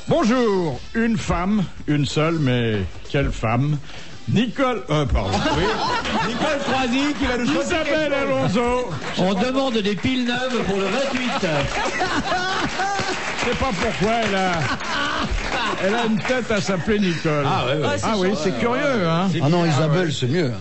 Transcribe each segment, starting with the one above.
Bonjour, une femme, une seule, mais quelle femme? Nicole Croisy qui va nous choisir. Isabelle Alonso. On demande des piles neuves pour le 28. Je sais pas pourquoi elle a une tête à s'appeler Nicole. Ah oui, c'est curieux, hein. Ah non, Isabelle, c'est mieux.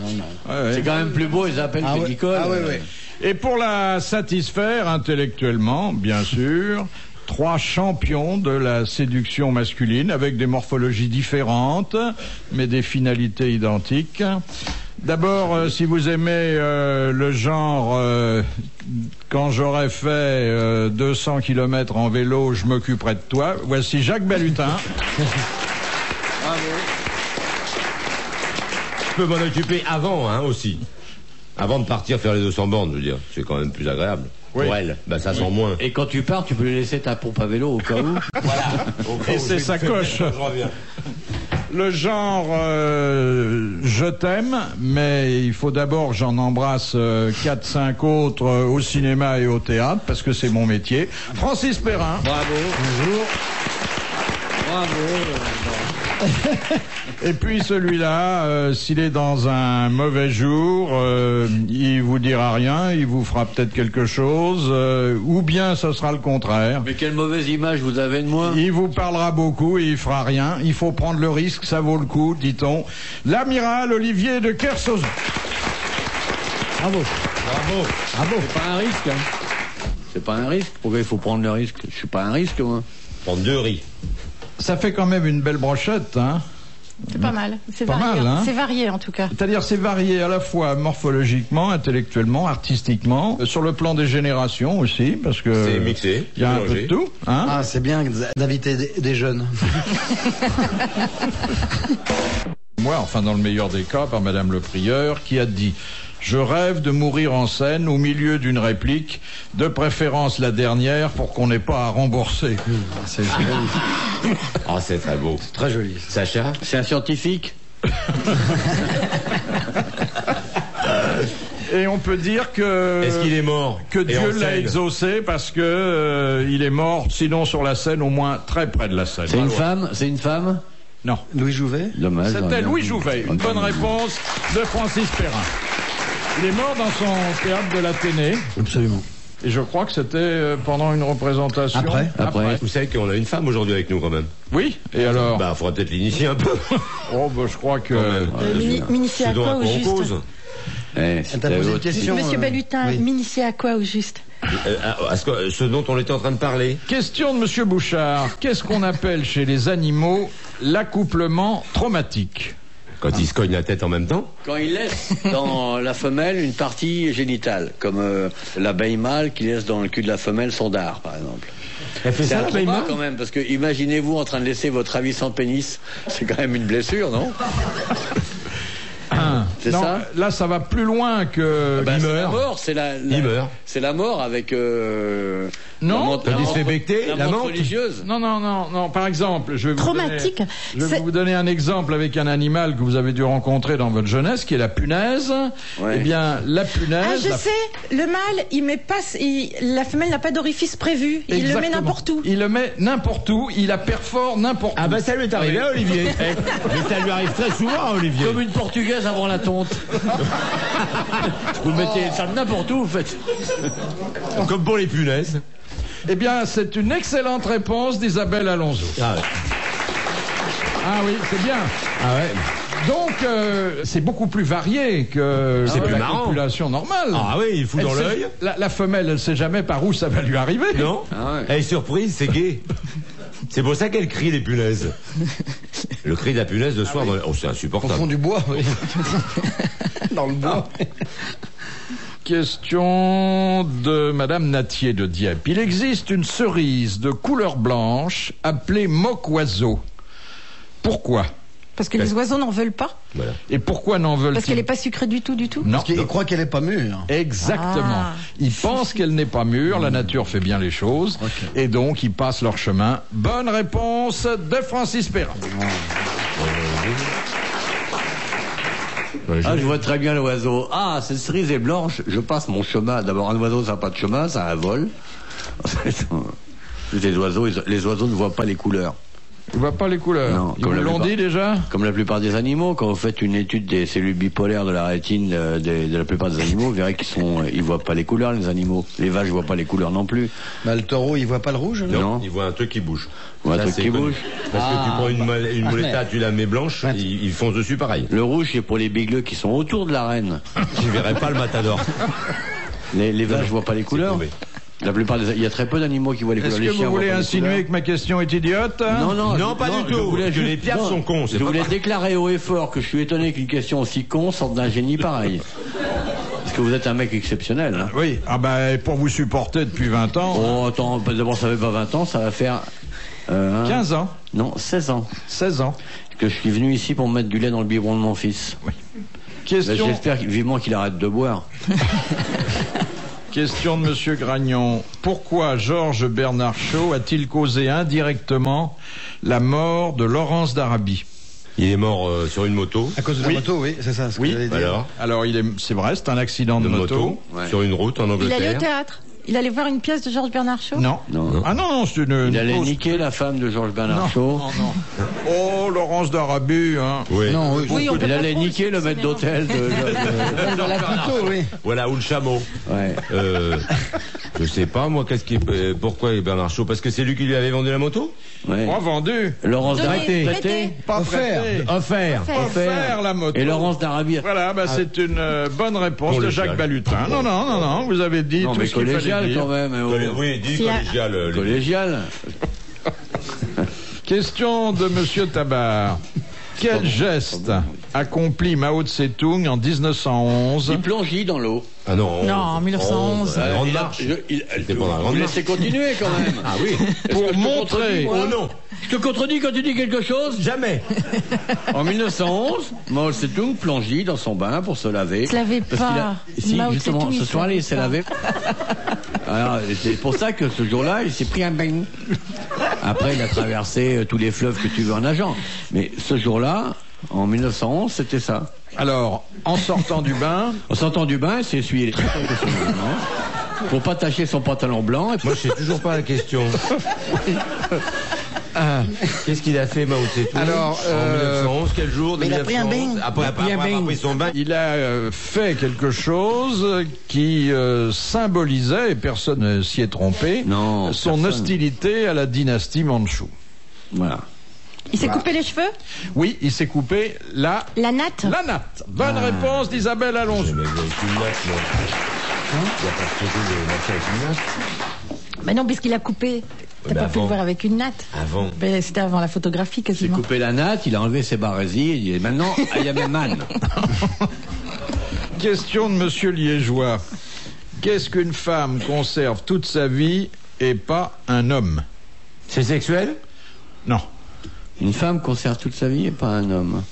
C'est quand même plus beau, ils appellent que Nicole. Ah oui. Et pour la satisfaire intellectuellement, bien sûr, 3 champions de la séduction masculine avec des morphologies différentes, mais des finalités identiques. D'abord, si vous aimez le genre, quand j'aurai fait 200 km en vélo, je m'occuperai de toi. Voici Jacques Balutin. Bravo. Je peux m'en occuper avant, hein, aussi. Avant de partir faire les 200 bornes, je veux dire. C'est quand même plus agréable. Oui. Pour elle, ça sent moins. Et quand tu pars, tu peux lui laisser ta pompe à vélo au cas où. Voilà. Et c'est sa coche. Je reviens. Le genre je t'aime, mais il faut d'abord j'en embrasse 4-5 autres au cinéma et au théâtre, parce que c'est mon métier. Francis Perrin. Bravo. Bonjour. Bravo. Et puis celui-là, s'il est dans un mauvais jour, il vous dira rien, il vous fera peut-être quelque chose, ou bien ce sera le contraire. Mais quelle mauvaise image vous avez de moi. Il vous parlera beaucoup et il fera rien. Il faut prendre le risque, ça vaut le coup, dit-on. L'amiral Olivier de Kersauzon. Bravo. Bravo. Bravo. C'est pas un risque. Hein. C'est pas un risque. Pourquoi il faut prendre le risque? Je suis pas un risque, moi. Prendre 2 riz. Ça fait quand même une belle brochette, hein. C'est pas mal, c'est Pas varié. mal, hein. C'est varié en tout cas. C'est-à-dire c'est varié à la fois morphologiquement, intellectuellement, artistiquement, sur le plan des générations aussi, parce que C'est mixé. il y a un mélangé. peu de tout, hein. Ah, c'est bien d'inviter des jeunes. Moi, enfin dans le meilleur des cas, par Madame le Prieur, qui a dit: je rêve de mourir en scène au milieu d'une réplique, de préférence la dernière pour qu'on n'ait pas à rembourser. C'est joli. Ah, c'est très beau. C'est très joli. Sacha? C'est un scientifique. Et on peut dire que Est-ce qu'il est mort? que Et en Dieu l'a scène? exaucé parce que il est mort, sinon sur la scène, au moins très près de la scène. C'est une femme. C'est une femme. Non. Louis Jouvet. Dommage. C'était Louis Jouvet. Une bonne réponse de Francis Perrin. Il est mort dans son théâtre de l'Athénée. Absolument. Et je crois que c'était pendant une représentation. Après. Vous savez qu'on a une femme aujourd'hui avec nous, quand même. Oui. Et alors? Faudrait peut-être l'initier un peu. Oh, je crois que. M'initier à Ce dont quoi au on juste? cause. T'as posé une question. Monsieur Balutin, oui. m'initier à quoi au juste? Ce dont on était en train de parler. Question de Monsieur Bouchard. Qu'est-ce qu'on appelle chez les animaux l'accouplement traumatique? Quand il se cogne la tête en même temps. Quand il laisse dans la femelle une partie génitale, comme l'abeille mâle qui laisse dans le cul de la femelle son dard, par exemple. Elle fait C'est ça, un l'abeille trauma mâle quand même, parce que imaginez-vous en train de laisser votre ravissant pénis, c'est quand même une blessure, non? C'est Non, ça? là, ça va plus loin que. C'est la meurt. mort, Il meurt. C'est la mort avec Non. Quand il se fait becter, la la menthe menthe. religieuse. Non. Par exemple, je vais Traumatique. Je vais vous donner un exemple avec un animal que vous avez dû rencontrer dans votre jeunesse, qui est la punaise. Ouais. Eh bien, la Ah, punaise. je sais, le mâle, il met pas, la femelle n'a pas d'orifice prévu. Il le met Exactement. n'importe où. Il le met n'importe où. Il la perfore n'importe où. Ça lui est arrivé à Olivier. Mais ça lui arrive très souvent à Olivier. Comme une portugaise avant la tonte. Vous mettez ça n'importe où, en fait. Comme pour les punaises. Eh bien, c'est une excellente réponse d'Isabelle Alonso. Ah, ouais. Ah oui, c'est bien. Ah ouais. Donc, c'est beaucoup plus varié que C'est plus la marrant. population normale. Ah oui, il fout Elle dans sait- l'œil. La femelle, elle sait jamais par où ça va lui arriver. Non. Ah ouais. Elle est surprise, c'est gai. C'est pour ça qu'elle crie, les punaises. Le cri de la punaise de soir, c'est Au fond insupportable. du bois, oui. Dans le bois. Question de Madame Natier de Dieppe. Il existe une cerise de couleur blanche appelée moque-oiseau. Pourquoi? Parce que les oiseaux n'en veulent pas. Voilà. Et pourquoi n'en veulent-ils? Parce qu'elle n'est pas sucrée du tout, du tout. Non. Parce qu'il croit qu'elle est pas mûre. Exactement. Ah. Ils pensent qu'elle n'est pas mûre, la nature fait bien les choses, et donc ils passent leur chemin. Bonne réponse de Francis Perrin. Ah, je vois très bien l'oiseau. Ah, cette cerise est blanche, je passe mon chemin. D'abord, un oiseau, ça n'a pas de chemin, ça a un vol. Les oiseaux ne voient pas les couleurs. Il voit pas les couleurs. Non, Ils comme vous la l'ont plupart- dit déjà? Comme la plupart des animaux, quand vous faites une étude des cellules bipolaires de la rétine de la plupart des animaux, vous verrez ils voient pas les couleurs, les animaux. Les vaches voient pas les couleurs non plus. Bah, le taureau, il voit pas le rouge? Non. Il voit un truc qui bouge. Ouais, un Ça, truc c'est qui connu. bouge. Parce que tu prends une moletta, tu la mets blanche, ils foncent dessus pareil. Le rouge, c'est pour les bigleux qui sont autour de la reine. Je verrai pas le matador. Les vaches voient pas les couleurs. tombé. La plupart il y a très peu d'animaux qui voient les Est-ce couleurs. que Les chiens vous voulez voient pas les insinuer couleurs. que ma question est idiote? Non, pas du tout. Les piafs sont cons, c'est Je pas voulais grave. déclarer haut et fort que je suis étonné qu'une question aussi con sorte d'un génie pareil. Parce que vous êtes un mec exceptionnel. Hein. Oui, ah bah, pour vous supporter depuis 20 ans. Oh, attends, d'abord ça fait pas 20 ans, ça va faire... 15 ans, Non, 16 ans. 16 ans. Que je suis venu ici pour mettre du lait dans le biberon de mon fils. Ben, Question, j'espère vivement qu'il arrête de boire. question de Monsieur Gragnon. Pourquoi Georges Bernard Shaw a-t-il causé indirectement la mort de Laurence d'Arabie? Il est mort sur une moto. À cause de la Oui. moto, oui, c'est ça ce que Oui. j'allais dire. Alors, C'est vrai, c'est un accident de moto. Ouais. sur une route en Il allait au Angleterre. théâtre. Il allait voir une pièce de Georges Bernard Shaw. Non. Non. Ah non, c'est une Il allait cause- niquer la femme de Georges Bernard Shaw. Oh, Laurence d'Arabie, hein. Oui. Non, oui, Oui, on peut Il pas allait trop niquer le maître d'hôtel de... dans la couteau, oui. Voilà, ou le chameau. Ouais. Je sais pas, moi, pourquoi Bernard Shaw? Parce que c'est lui qui lui avait vendu la moto? Ouais. Pas vendu. Laurence Donné, d'Arabie. prêté. Pas Offert. prêté. Offert. Offert la moto. Et Laurence d'Arabie. Voilà, bah, c'est une bonne réponse de Collégial. Jacques Balutin. Non, vous avez dit Non, tout mais ce qu'il fallait collégial dire. quand même. Oui, dis Si, collégial. Collégial. Question de Monsieur Tabar. Quel geste accomplit Mao Tse-tung en 1911? Il plongeait dans l'eau. Ah non. Non, en 1911. La grande Il a- marche. C'était pendant la grande Vous marche. laissez continuer quand même. Ah oui. Pour montrer. Oh non. Je te contredis quand tu dis quelque chose. Jamais. En 1911, Mao Tse-tung plongeait dans son bain pour se laver. Il se lavait Parce pas. Si, Mao justement, Tse-tung, il ce se soir-là, lavait il s'est pas. lavé. Alors, c'est pour ça que ce jour-là, il s'est pris un bain. Après, il a traversé tous les fleuves que tu veux en nageant. Mais ce jour-là, en 1911, c'était ça. Alors, en sortant du bain, En sortant du bain, il s'est essuyé les tripes avec son vêtement pour pas tacher son pantalon blanc. Et puis, Moi, je sais toujours pas la question. Qu'est-ce qu'il a fait, Mao Tse-tung? Alors, en 1911, quel jour? Mais il a pris un 1911, bain. Après avoir pris son bain. il a fait quelque chose qui symbolisait, et personne ne s'y est trompé, Non, son personne. hostilité à la dynastie Mandchoue. voilà. Il s'est coupé les cheveux. Oui, il s'est coupé la La natte. Bonne réponse d'Isabelle Alonso. Mais avec une natte, moi. Il a pas traité de marcher avec une natte. Mais non, puisqu'il a coupé. T'as Mais pas pu le avant. voir avec une natte. Avant. Mais c'était avant la photographie Il s'est quasiment. coupé la natte, il a enlevé ses barésies, il dit maintenant, I am a man. Question de Monsieur Liégeois. Qu'est-ce qu'une femme conserve toute sa vie et pas un homme? C'est sexuel? Non. Une femme conserve toute sa vie et pas un homme.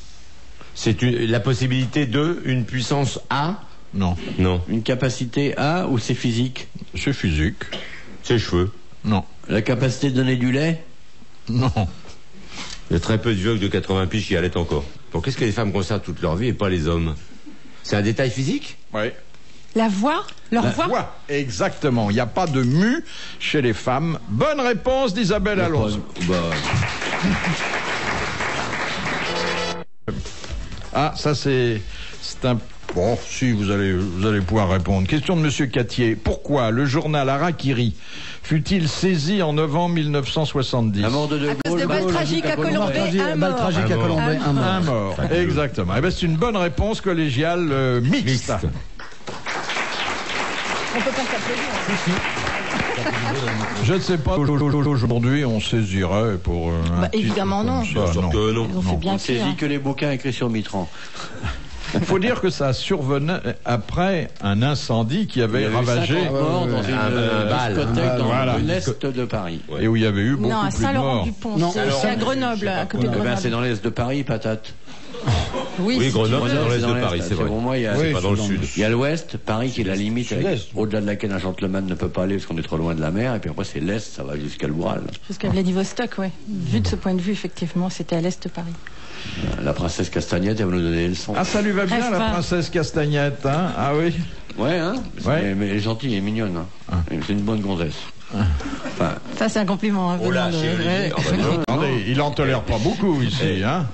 C'est la possibilité de une puissance A? Non. Non. Une capacité à ou c'est physique? C'est physique. Ses cheveux. Non. La capacité de donner du lait? Non. Il y a très peu de vieux de 80 piges qui allaitent encore. Donc qu'est-ce que les femmes conservent toute leur vie et pas les hommes? C'est un détail physique? Oui. La voix. Leur voix. Quoi? Exactement. Il n'y a pas de mu chez les femmes. Bonne réponse d'Isabelle Alonso. Ah, ça c'est un... Bon, si, vous allez pouvoir répondre. Question de Monsieur Cattier. Pourquoi le journal Harakiri fut-il saisi en novembre 1970? La mort de À cause de balles tragiques à Colombey, un Balle mort. tragique à Un mort. Colombey, un mort. Un mort. Exactement. Eh ben, c'est une bonne réponse collégiale mixte. On peut pas s'applaudir. Je ne sais pas, aujourd'hui on saisirait pour... un Bah, titre évidemment comme non. ça, Bien sûr non. que non. Ils ont fait On bien ne pire. saisit que les bouquins écrits sur Mitran. Il faut dire que ça survenait après un incendie qui Il y avait avait eu ravagé 50 morts dans une Un bal. discothèque dans Voilà. l'est de Paris. et où il y avait eu beaucoup Non, à plus de morts. Saint-Laurent-du-Pont. Non, C'est à Grenoble, à côté de Eh ben, c'est Grenoble. dans l'est de Paris, patate. Oui, si tu Grenoble, veux. c'est dans l'est c'est de Paris, c'est vrai. Pour moi, il y a, Oui, C'est pas dans le c'est sud. il y a l'ouest, Paris qui est la limite, avec- Sud-est. au-delà de laquelle un gentleman ne peut pas aller parce qu'on est trop loin de la mer. Et puis après, c'est l'est, ça va jusqu'à l'Oural. Jusqu'à Vladivostok, oui. Vu de ce point de vue, effectivement, c'était à l'est de Paris. La princesse Castagnette, elle va nous donner des leçons. Ah, ça lui va bien, Rêve la pas. princesse Castagnette, hein? Ah oui. Ouais, hein Ouais. Mais elle est gentille et mignonne. Hein. C'est une bonne gonzesse. Enfin, Ça, c'est un compliment. Hein, Oh là, venant de- chez ouais. Olivier. Ah bah dis donc. Attendez, il en tolère pas beaucoup ici, hein.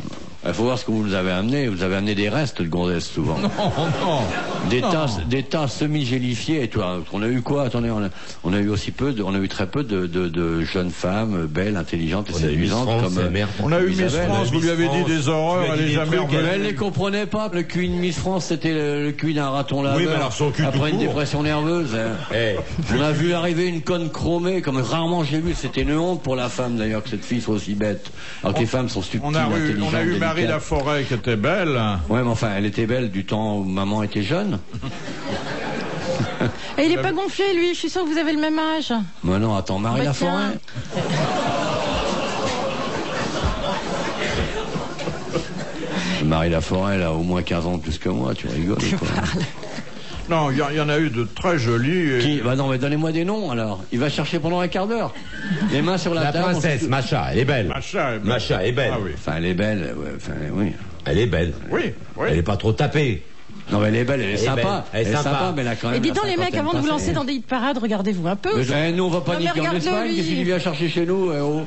Il faut voir ce que vous nous avez amené. Vous avez amené des restes de gonzesses souvent. Non, non. Des tas semi-gélifiés et tout. Alors, on a eu quoi? Attendez, on a eu aussi on a eu très peu de jeunes femmes belles, intelligentes et On a eu Miss séduisantes France, comme c'est merde. On a eu Miss Isabelle. France, vous lui avez dit des horreurs, Tu lui as elle dit est des jamais trucs, revenue. Elle les comprenait pas. Le cul de Miss France, c'était le cul d'un raton laveur. Oui, mais alors son cul tout après une court. dépression nerveuse. Hein. Eh, On a vu arriver une conne chromée comme rarement j'ai vu. C'était une honte pour la femme d'ailleurs que cette fille soit aussi bête. Alors que les femmes sont stupides, On a intelligentes, eu Marie délicates. Laforêt qui était belle. Ouais, mais enfin, elle était belle du temps où maman était jeune. Et il est pas gonflé, lui. Je suis sûre que vous avez le même âge. Mais non, attends, Marie Bah, Laforêt. Marie Laforêt, elle a au moins 15 ans de plus que moi, tu rigoles ou quoi? Non, il y en a eu de très jolies. et- Qui? Bah non, mais donnez-moi des noms alors. Il va chercher pendant un quart d'heure. Les mains sur la la table. on princesse, se- Macha, elle est belle. Macha est belle. Ah oui. Enfin, elle est belle, ouais, enfin, oui. Elle est belle. Oui, oui. Elle est pas trop tapée. Non, mais elle est belle, elle est Elle est sympa. belle, elle est sympa. mais elle a quand même. Et dis donc, la les mecs, avant de vous lancer dans des hit parades, regardez-vous un peu. Mais nous, on va pas Non, mais niquer en regarde-le, Espagne. lui. Qu'est-ce qu'il vient chercher chez nous, oh?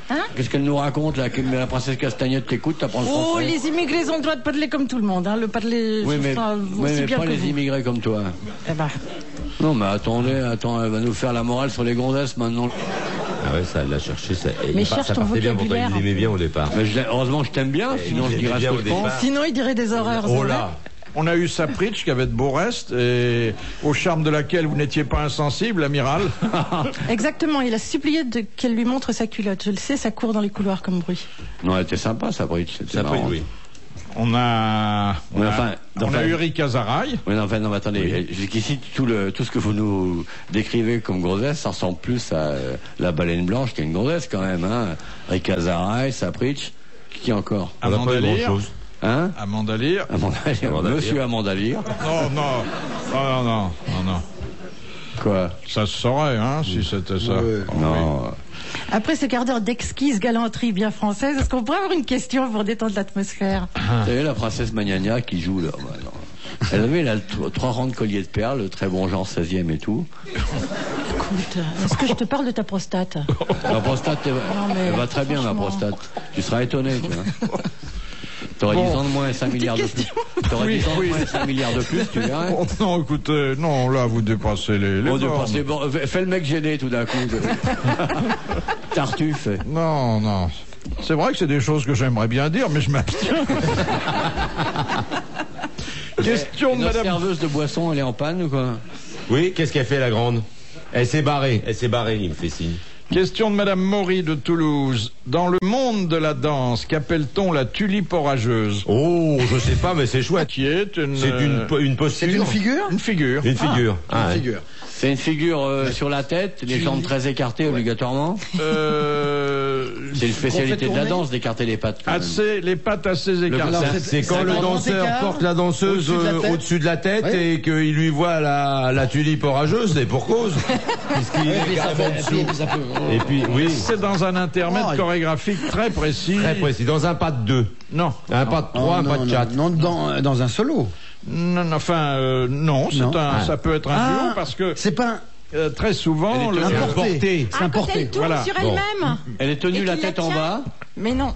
Hein? Qu'est-ce qu'elle nous raconte, là? Que la princesse Castagnette t'écoute, t'apprends le Oh, français. les immigrés ont le droit de parler comme tout le monde. Hein. Le parler Oui, mais, aussi mais bien pas que les vous. immigrés comme toi. Eh ben, Non, mais attendez, elle va nous faire la morale sur les gonzesses maintenant. Ah ouais, ça, elle l'a cherché. Ça, Mais ça cherche ton partait bien, pourtant vocabulaire. il l'aimait bien au départ. Mais heureusement que je t'aime bien, sinon il je dirais aimait ce bien que au je pense. départ. sinon, il dirait des horreurs. Oh c'est vrai. là. On a eu Sapritch qui avait de beaux restes et au charme de laquelle vous n'étiez pas insensible, amiral. Exactement, il a supplié qu'elle lui montre sa culotte. Je le sais, ça court dans les couloirs comme bruit. Non, elle était sympa, sa bridge. Ça peut, oui. On a eu Rika Zaraï. Oui, non, enfin, non, mais attendez, jusqu'ici, tout ce que vous nous décrivez comme grossesse, ça ressemble plus à la baleine blanche qui est une grossesse quand même, hein. Rika Zaraï, Sapritch, qui encore? On n'a pas eu Amanda Lear. grand-chose. Hein? Amanda Lear. Amanda Lear, Monsieur Amanda Lear. Non. Quoi? Ça se saurait, hein, si c'était ça. Non. Après ce quart d'heure d'exquise galanterie bien française, est-ce qu'on pourrait avoir une question pour détendre l'atmosphère? Vous savez, la princesse Magnania qui joue là. Bah, non. Elle avait là 3 rangs de colliers de perles, très bon genre 16e et tout. Écoute, est-ce que je te parle de ta prostate? Ma prostate, mais elle va très bien, ma franchement. prostate. Tu seras étonné, tu vois. T'aurais 10 ans de moins et 5 milliards de plus. T'aurais 10 ans de moins et 5 milliards de plus, tu verrais. Oh, non, écoutez, non, là, vous dépassez les Bon, bornes. fais le mec gêné tout d'un coup. Tartuffe. Non. C'est vrai que c'est des choses que j'aimerais bien dire, mais je m'abstiens. Question de Notre madame. serveuse de boisson, elle est en panne ou quoi? Oui, qu'est-ce qu'elle fait, la grande? Elle s'est barrée, il me fait signe. Question de madame Maury de Toulouse. Dans le monde de la danse, qu'appelle-t-on la tulipe orageuse? Oh, je sais pas, mais c'est chouette. Qui est une... C'est une posture. C'est une figure Une figure. Une figure. Ah, Une ouais. figure. C'est une figure sur la tête, les jambes très écartées obligatoirement. C'est une spécialité de la danse d'écarter les pattes. Quand même. les pattes assez écartées. Alors, C'est quand c'est le un grand danseur écart porte la danseuse au-dessus de la tête. au-dessus de la tête Oui. et qu'il lui voit la tulipe orageuse, c'est pour cause. Puisqu'il est carrément dessous. Et puis, oui, C'est dans un intermède Oh, chorégraphique très précis. très précis. Dans un pas de 2. Non. Un pas de 3, un pas de 4. Non, dans un solo. Non, enfin, non, Non. ça peut être un duo parce que C'est pas très souvent, Elle est le, importé. C'est Ah, quand elle importé. tourne Voilà. sur Bon. elle-même. Elle est tenue Et la qu'il la tête en tient. bas Mais non.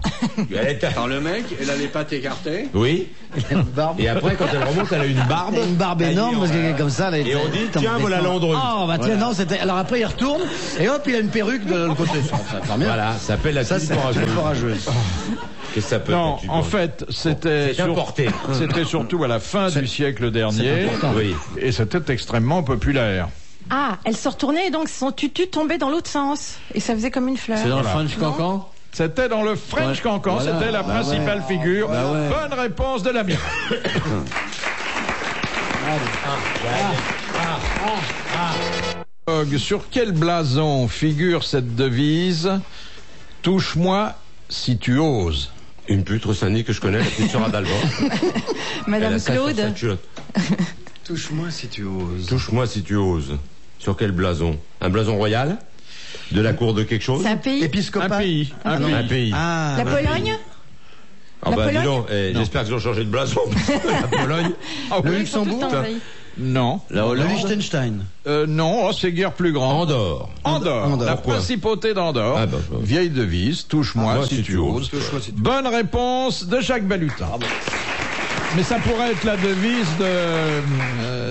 par le mec, elle a les pattes écartées. Oui. Une barbe. Et après, quand elle remonte, elle a une barbe. Une barbe énorme, parce qu'elle est comme ça. Et on dit, tiens, voilà Landru. Oh, bah tiens, non, c'était. Alors après, il retourne, et hop, il a une perruque de l'autre côté. Ça va faire bien. Voilà, ça s'appelle la Ça, tulipe c'est la orageuse. tulipe orageuse. Qu'est-ce que ça peut non, être, tu en penses? fait, c'était C'est importé. c'était surtout à la fin du siècle dernier, Oui. et c'était extrêmement populaire. Ah, elle se retournait et donc son tutu tombait dans l'autre sens. Et ça faisait comme une fleur. C'est dans Voilà. le French Cancan. C'était dans le French Ouais. Cancan, Voilà. c'était la Bah principale ouais. figure. Bah ouais. Bonne réponse de l'ami. Sur quel blason figure cette devise? Touche-moi si tu oses. Une pute Rossani que je connais, la petite sœur d'Alban. Elle Madame a ça sur sa Claude. culotte. Touche-moi si tu oses. Touche-moi si tu oses. Sur quel blason? Un blason royal? De la cour de quelque chose? C'est un pays. Un Épiscopat. pays. Un non. pays. Un pays. Ah, La Pologne. Ah La bah dis Pologne donc, j'espère qu'ils ont changé de blason. La Pologne. Ah oui. Le Ils sont tout le Luxembourg. temps envahis. Non. La Le Hollande. Liechtenstein. Non, oh, c'est guère plus grand. Andorre. Andorre. La Pourquoi principauté d'Andorre. Ah, bah. Vieille devise, touche-moi Ah, si tu oses. Bonne réponse de Jacques Balutin. Mais ça pourrait être la devise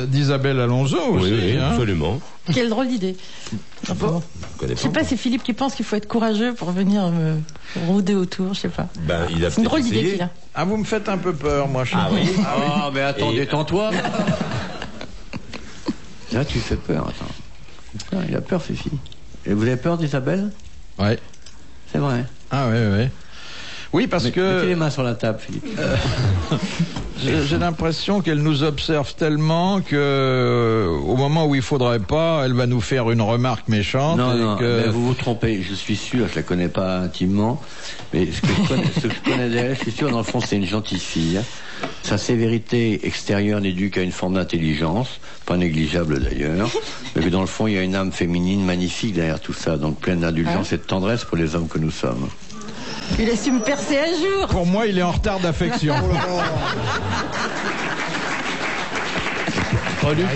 d'Isabelle Alonso aussi. Oui, hein. absolument. Quelle drôle d'idée. Je connais Je sais pas, c'est Philippe qui pense qu'il faut être courageux pour venir me rôder autour, je sais pas. Ben, il a C'est une drôle peut-être d'idée essayé. qu'il a. Ah, vous me faites un peu peur, moi. Ah oui. Ah, mais attends, Et- détends-toi. Là, tu fais peur, attends. Putain, il a peur, Fifi. Et vous avez peur d'Isabelle? Ouais. C'est vrai. Ah, ouais. Oui, parce Mettez les que mains sur la table, Philippe. j'ai l'impression qu'elle nous observe tellement que au moment où il faudrait pas, elle va nous faire une remarque méchante. Non, et non, que- mais vous vous trompez. Je suis sûr, je la connais pas intimement, mais ce que je connais d'elle, je suis sûr, dans le fond, c'est une gentille fille. Sa sévérité extérieure n'éduque à une forme d'intelligence, pas négligeable d'ailleurs, mais que dans le fond, il y a une âme féminine magnifique derrière tout ça, donc pleine d'indulgence et de tendresse pour les hommes que nous sommes. Il a su me percer un jour. Pour moi, il est en retard d'affection. Pas du tout.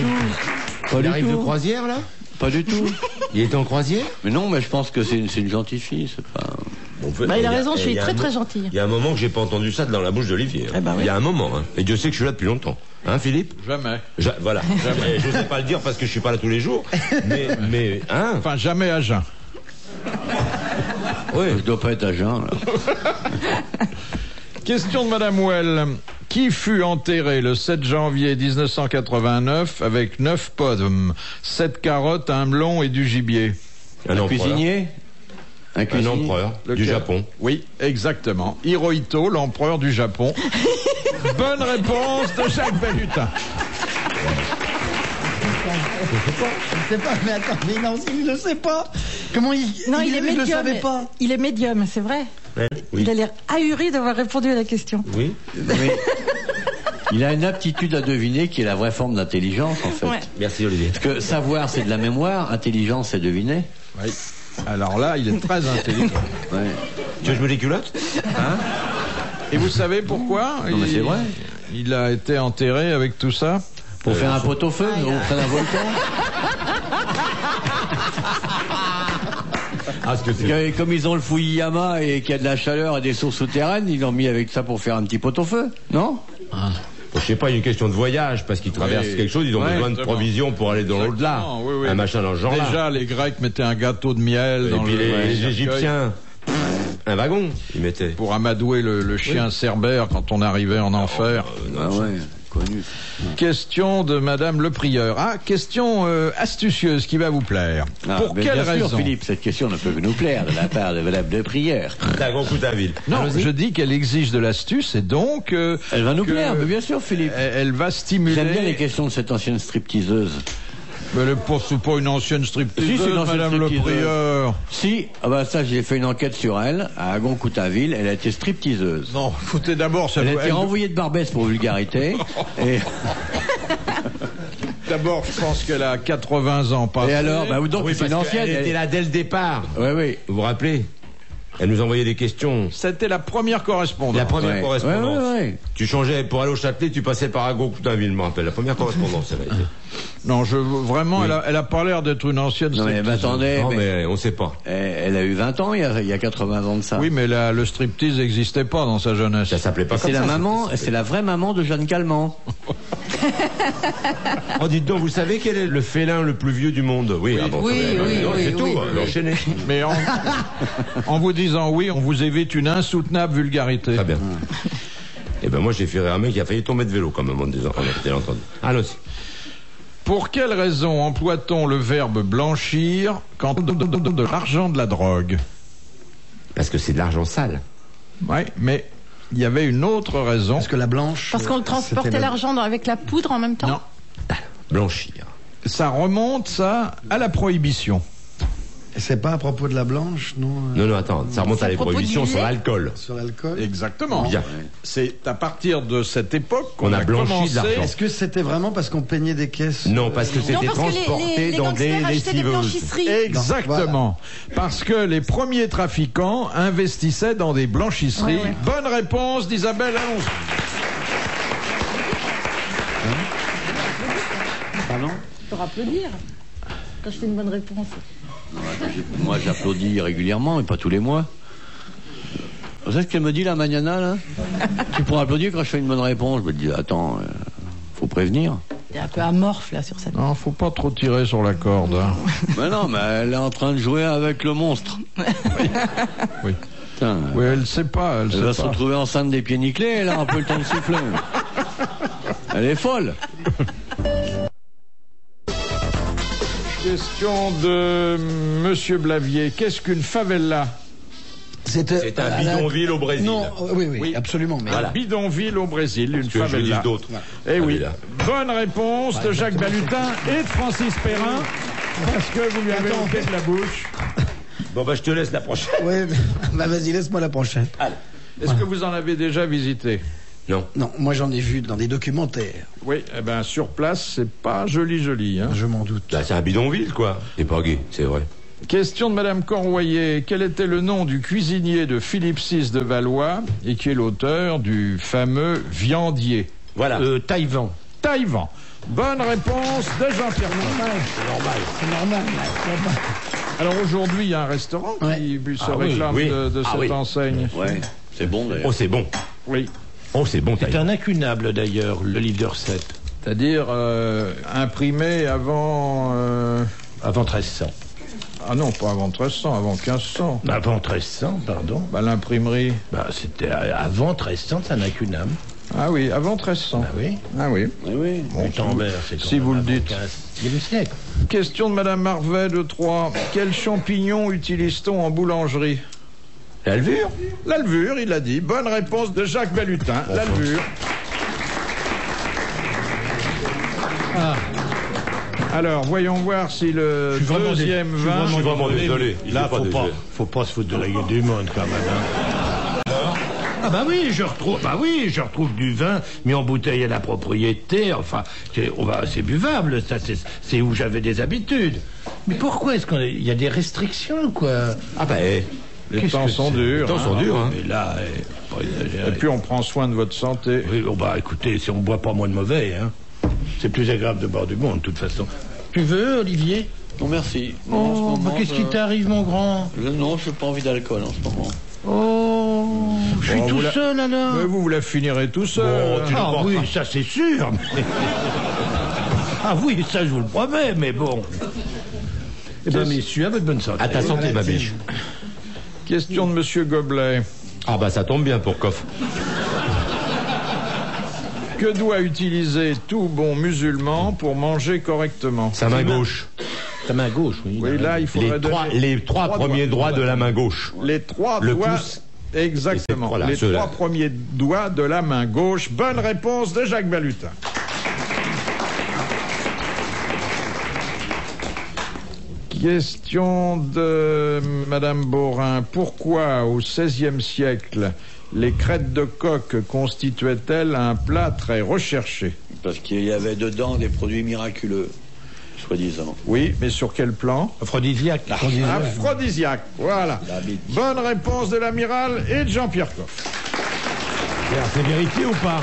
Pas Il du arrive de tout. croisière, là? Pas du tout. Il était en croisière? Mais non, mais je pense que c'est une gentille fille, c'est pas... Bon, peut- Bah, il a y raison, je suis il y a très un très mo- gentille. Il y a un moment que j'ai pas entendu ça dans la bouche d'Olivier. Eh ben oui. Il y a un moment, hein. Et Dieu sait que je suis là depuis longtemps. Hein, Philippe? Jamais. Voilà. Et je n'osais pas le dire parce que je suis pas là tous les jours. Mais, hein? Enfin, jamais à jeun. Oui, je dois pas être à jeun, là. Question de Madame Well. Qui fut enterré le 7 janvier 1989 avec 9 pommes, 7 carottes, un melon et du gibier? Un empereur. Cuisinier? Un Un cuisinier? empereur du Lequel? Japon. Oui, exactement. Hirohito, l'empereur du Japon. Bonne réponse de Jacques Balutin. Je sais pas, mais attends, mais non, il le sait pas. Comment il. Non, il est je le médium. savais pas. Il est médium, c'est vrai. Ouais, oui. Il a l'air ahuri d'avoir répondu à la question. Oui. Mais il a une aptitude à deviner qui est la vraie forme d'intelligence, en fait. Ouais. Merci, Olivier. Parce que savoir, c'est de la mémoire, intelligence, c'est deviner. Oui. Alors là, il est très intelligent. Ouais. Tu veux que je me les culottes? Et vous savez pourquoi Non, mais c'est vrai. Il a été enterré avec tout ça? Pour faire un pot-au-feu, on prend un volcan. Ah, ce que c'est. Et comme ils ont le Fuyama et qu'il y a de la chaleur et des sources souterraines, ils l'ont mis avec ça pour faire un petit pot-au-feu, non? Je sais pas, il y a une question de voyage, parce qu'ils traversent quelque chose, ils ont Ouais, besoin de exactement. provisions pour aller dans l'au-delà. Exactement, oui, oui. Un machin dans ce genre-là. Déjà, les Grecs mettaient un gâteau de miel Et dans puis le les cercueil Égyptiens, un wagon, ils mettaient. pour amadouer le chien cerbère quand on arrivait en enfer. Ah ouais, connu. Question de Madame le Prieur. Ah, question astucieuse qui va vous plaire. Ah, Pour mais quelle bien sûr, raison? Philippe, cette question ne peut que nous plaire de la part de Madame de Prière. C'est un grand coup à ville. Non, je dis qu'elle exige de l'astuce et donc Elle va nous que- plaire, mais bien sûr, Philippe. elle va stimuler. J'aime bien les questions de cette ancienne stripteaseuse. Mais elle c'est pas une ancienne stripteaseuse, Si, c'est une ancienne Madame le stripteaseuse. Prieur. Si, ah bah ça, j'ai fait une enquête sur elle, à Goncoutaville, elle a été stripteaseuse. Non, écoutez d'abord, ça Elle a doit- été renvoyée de Barbès pour vulgarité. et, d'abord, je pense qu'elle a 80 ans. Pas et alors, bah donc Oui, c'est une parce ancienne. qu'elle était là dès le départ. Oui, oui. Vous vous rappelez? Elle nous envoyait des questions. C'était la première correspondance. La première Ouais. correspondance. Ouais, ouais, ouais. Tu changeais pour aller au Châtelet, tu passais par Agon-Coutainville, je me rappelle. La première correspondance, elle a été. Non, vraiment, Oui. elle a pas l'air d'être une ancienne Non mais stripteaseuse. attendez, Non, mais mais on sait pas. elle a eu 20 ans il y a 80 ans de ça. Oui, mais le striptease n'existait pas dans sa jeunesse. Ça s'appelait pas Et comme c'est ça. la maman, c'est la vraie maman de Jeanne Calment. Oh, dites donc, vous savez quel est le félin le plus vieux du monde? Oui, ah bon, Oui, ça va, oui, non, oui, c'est tout, oui, hein, oui. enchaînez. Mais en vous disant oui, on vous évite une insoutenable vulgarité. Très bien. Et ben moi j'ai fait rire un mec qui a failli tomber de vélo quand même en disant. On a bien entendu. Allons-y. Pour quelle raison emploie-t-on le verbe blanchir quand on donne de l'argent de la drogue? Parce que c'est de l'argent sale. Oui, mais il y avait une autre raison. Parce que la blanche. Parce qu'on le transportait c'était l'argent avec la poudre en même temps. Non, Blanchir. ça remonte, ça, à la prohibition. C'est pas à propos de la blanche, non Non, non, attends, ça remonte C'est à à les propos prohibitions du sur lait l'alcool. Sur l'alcool. Exactement. Bien. C'est à partir de cette époque qu'on On a a blanchi commencé. de l'argent. Est-ce que c'était vraiment parce qu'on peignait des caisses Non, parce que Non, c'était parce que transporté les dans des gangsters achetaient des lessiveuses. blanchisseries. Exactement. Parce que les premiers trafiquants investissaient dans des blanchisseries. Ouais, ouais. Bonne réponse d'Isabelle Alonso. Pardon? Pour applaudir quand je fais une bonne réponse. Non, moi, j'applaudis régulièrement, mais pas tous les mois. Vous savez ce qu'elle me dit, la Magnana, là? Tu pourras applaudir quand je fais une bonne réponse. Je me dis, attends, faut prévenir. T'es un peu amorphe, là, sur cette... Non, faut pas trop tirer sur la corde. Hein. Mais non, mais elle est en train de jouer avec le monstre. Oui. Putain, Oui, elle sait pas. Elle va sait se pas. retrouver enceinte des pieds nickelés, elle a un peu le temps de souffler. Elle est folle. Question de Monsieur Blavier. Qu'est-ce qu'une favela? C'est un bidonville au Brésil. Non, oui, absolument. Mais Un bidonville au Brésil, une Que je favela. dis d'autres. Eh oui. Favela. Bonne réponse de Jacques Balutin et de Francis Perrin. Parce que vous lui avez ôté de la bouche. Bon, bah, je te laisse la prochaine. ouais, bah vas-y, laisse-moi la prochaine. Allez. Est-ce que vous en avez déjà visité? Non. Non, moi j'en ai vu dans des documentaires. Oui, eh ben sur place, c'est pas joli, hein. Je m'en doute. Bah, c'est un bidonville, quoi. C'est pas gay, c'est vrai. Question de Madame Corroyer. Quel était le nom du cuisinier de Philippe VI de Valois et qui est l'auteur du fameux Viandier? Voilà. Taïwan. Taïwan. Bonne réponse de Jean-Pierre Coff. C'est normal. Alors aujourd'hui, il y a un restaurant qui se réclame de cette enseigne. Ouais, c'est bon, d'ailleurs. Oh, c'est bon. Oui. Oh, c'est bon, C'est Taïwan. un incunable d'ailleurs, le livre de recettes. C'est-à-dire imprimé avant... Avant 1300. Ah non, pas avant 1300, avant 1500. Avant 1300, pardon. Bah, l'imprimerie. Bah, c'était avant 1300, c'est un incunable. Ah oui, avant 1300. Ah oui. Ah oui. Oui, oui. Gutenberg, c'est quand si même vous le avant dites. 15e siècle. Question de Madame Marvet de Troyes. Quel champignon utilise-t-on en boulangerie? La levure. La levure, il a dit. Bonne réponse de Jacques Balutin. La levure. Alors, voyons voir si le deuxième vin... Je suis vraiment désolé. Il Là, fait pas faut de pas, jeu. faut pas se foutre de la gueule du monde quand même. Hein. Ah bah oui, je retrouve du vin mis en bouteille à la propriété. Enfin, c'est buvable. Ça, c'est où j'avais des habitudes. Mais pourquoi est-ce qu'il y a des restrictions, quoi? Ah, bah, Les temps sont durs. Les temps sont durs, hein. Mais là, pas exagérer. Et puis, on prend soin de votre santé. Oui, oh bah écoutez, si on boit pas moins de mauvais, hein. C'est plus agréable de boire du bon, de toute façon. Tu veux, Olivier? Non, merci. Non, en ce Oh, moment, mais qu'est-ce qui t'arrive, mon grand? Non, je n'ai pas envie d'alcool en ce moment. Oh, je suis Oh, tout vous seul alors. Mais vous la finirez tout seul. Bon, tu Ah le oui, porteras. ça c'est sûr. Ah oui, ça je vous le promets, mais bon. Eh bien, messieurs, à votre bonne santé. À ta santé, ma biche. Question de Monsieur Goblet. Ah, bah, ça tombe bien pour Coff. Que doit utiliser tout bon musulman pour manger correctement? Sa main gauche. Ta main gauche, oui. Oui, là, il faudrait Les trois premiers doigts de la main gauche. Les trois Le doigts. pouce. Exactement. Voilà, les ceux-là. trois premiers doigts de la main gauche. Bonne réponse de Jacques Balutin. Question de Madame Borin. Pourquoi, au XVIe siècle, les crêtes de coq constituaient-elles un plat très recherché? Parce qu'il y avait dedans des produits miraculeux, soi-disant. Oui, mais sur quel plan? Aphrodisiaque. Aphrodisiaque, voilà. La bite. Bonne réponse de l'amiral et de Jean-Pierre Coff. C'est vérifié ou pas?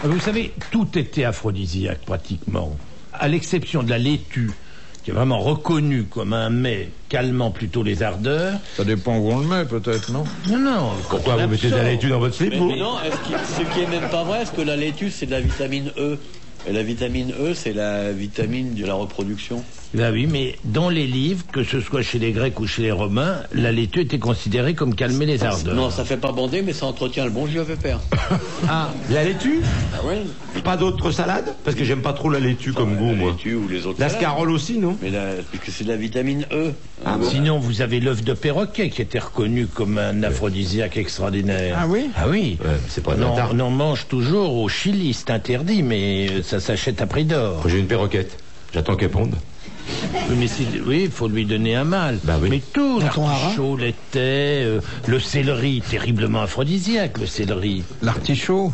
Vous savez, tout était aphrodisiaque pratiquement, à l'exception de la laitue, qui est vraiment reconnue comme un mets calmant plutôt les ardeurs. Ça dépend où on le met, peut-être, non? Non. Pourquoi vous mettez de la laitue dans votre slip, vous? Mais non, ce qui est même pas vrai, est-ce que la laitue, c'est de la vitamine E? Et la vitamine E, c'est la vitamine de la reproduction. Ben oui, mais dans les livres, que ce soit chez les Grecs ou chez les Romains, la laitue était considérée comme calmer les ardeurs. Non, ça fait pas bander, mais ça entretient le bon jus à pépère. Ah, la laitue? Ah ouais? Pas d'autres salades? Parce que j'aime pas trop la laitue comme goût, La moi. laitue ou les autres. La salades. scarole aussi, non? Mais puisque c'est de la vitamine E. Ah bon? Sinon, vous avez l'œuf de perroquet qui était reconnu comme un aphrodisiaque extraordinaire. Ah oui? Ah oui. Ouais, c'est pas de la Non, tarte. on en mange toujours au Chili, c'est interdit, mais ça s'achète à prix d'or. J'ai une perroquette. J'attends qu'elle ponde. Oui, il faut lui donner un mal. Bah oui. Mais tout, Dans ton l'artichaut, l'était, le céleri, terriblement aphrodisiaque, le céleri. L'artichaut?